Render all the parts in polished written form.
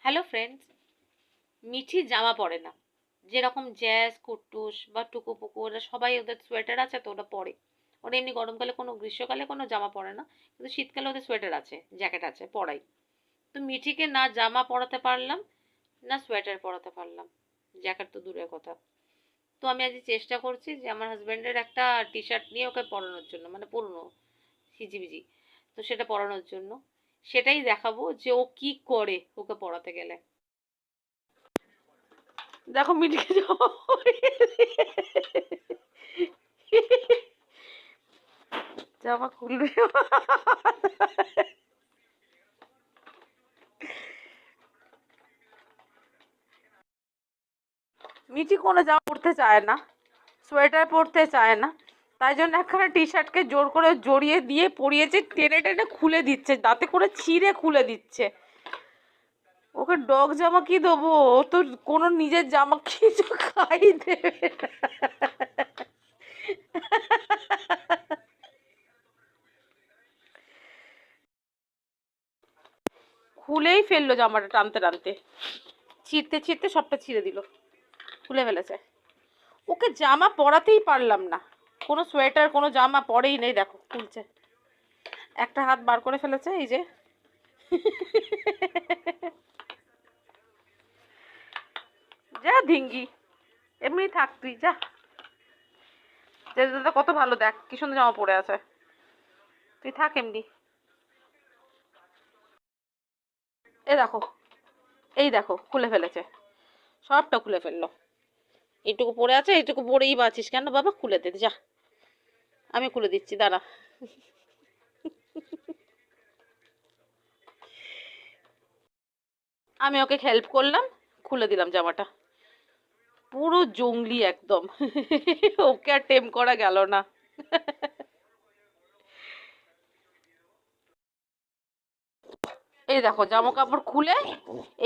Hello friends, Mithi জামা পরে না। যেরকম জ্যাজ, কুট্টুস বা টুকুপুকু ওরা সবাই ওদের সোয়েটার আছে তো ওরা পরে। ওরা এমনি গরমকালে কোনো গ্রীষ্মকালে কোনো জামা পরে না, কিন্তু শীতকালে ওদের সোয়েটার আছে, জ্যাকেট আছে, পরাই। তো মিঠিকে না জামা পরাতে পারলাম, না সোয়েটার পরাতে পারলাম, জ্যাকেট তো দূরের কথা। তো আমি আজ চেষ্টা করছি যে আমার হাজব্যান্ডের একটা টি শার্ট নিয়ে ওকে পরানোর জন্য, মানে পুরনো হিজিবিজি, তো সেটা পরানোর জন্য। সেটাই দেখাবো যে ও কি করে ওকে পরাতে গেলে। দেখো মিটিকে জামা পরিয়ে জামা খুলবে। মিটি কোনো জামা পরতে চায় না, সোয়েটার পরতে চায় না, তাই জন্য একখানা টি শার্টকে জোর করে জড়িয়ে দিয়ে পরিয়েছে, টেনে টেনে খুলে দিচ্ছে, দাঁতে করে ছিঁড়ে খুলে দিচ্ছে। ওকে ডগ জামা কি দেবো? ও তো কোনো নিজের জামা কিছু খাই দেবে না। খুলেই ফেললো জামাটা টানতে টানতে, ছিঁড়তে ছিঁড়তে সবটা ছিঁড়ে দিল, খুলে ফেলেছে। ওকে জামা পরাতেই পারলাম না, কোনো সোয়েটার কোনো জামা পরেই নেই। দেখো খুলছে, একটা হাত বার করে ফেলেছে, এই যে। যা ধিঙ্গি, এমনি থাক তুই, যা। দাদা কত ভালো, দেখ কি সুন্দর জামা পরে আছে, তুই থাক এমনি। এ দেখো, এই দেখো খুলে ফেলেছে, সবটা খুলে ফেললো। এইটুকু পরে আছে, এইটুকু পরেই বাঁচিস কেন বাবা? খুলে দে, যা। আমি খুলে দিচ্ছি, দাঁড়া। আমি ওকে হেল্প করলাম, খুলে দিলাম জামাটা। পুরো জঙ্গলি একদম। ওকে আর টেম করা গেল না। এই দেখো জামা কাপড় খুলে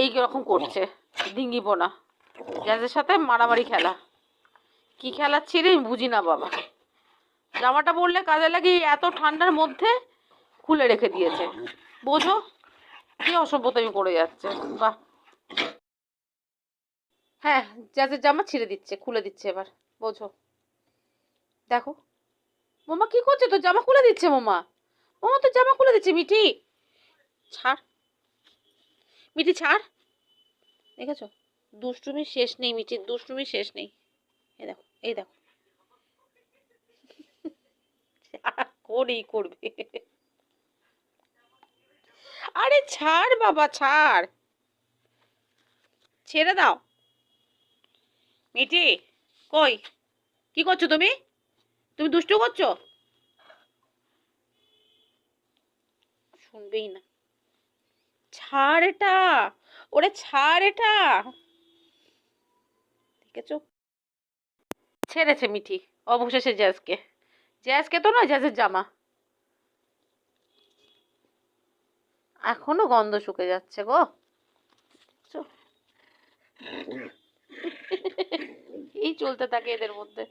এই রকম করছে, ডিঙ্গি বোনা। গ্যাসের সাথে মারামারি খেলা, কি খেলাচ্ছি রে বুঝি না বাবা। জামাটা পরলে কাজে লাগে, এত ঠান্ডার মধ্যে খুলে রেখে দিয়েছে, বোঝো কি অসভ্যতামি করে যাচ্ছে। বাহ, হ্যাঁ, যাদের জামা ছিঁড়ে দিচ্ছে, খুলে দিচ্ছে এবার, বোঝো। দেখো মোমা কি করছে, তো জামা খুলে দিচ্ছে মোমা। মোমা তো জামা খুলে দিচ্ছে। মিঠি ছাড়, মিঠি ছাড়। দেখেছো, দুষ্টুমির শেষ নেই, মিঠির দুষ্টুমির শেষ নেই। এই দেখো, এই দেখো, করেই করবে। আরে ছাড় বাবা, ছাড়, ছেড়ে দাও। মিঠি কই, কি করছো তুমি? তুমি দুষ্টু করছো? শুনবেই না। ছাড় এটা, ওরে ছাড় এটা। দেখেছো, ছেড়েছে মিঠি অবশেষে জ্যাজকে। জ্যাজকে তো নয়, জ্যাজের জামা। এখনো গন্ধ শুকে যাচ্ছে গো। এই চলতে থাকে এদের মধ্যে।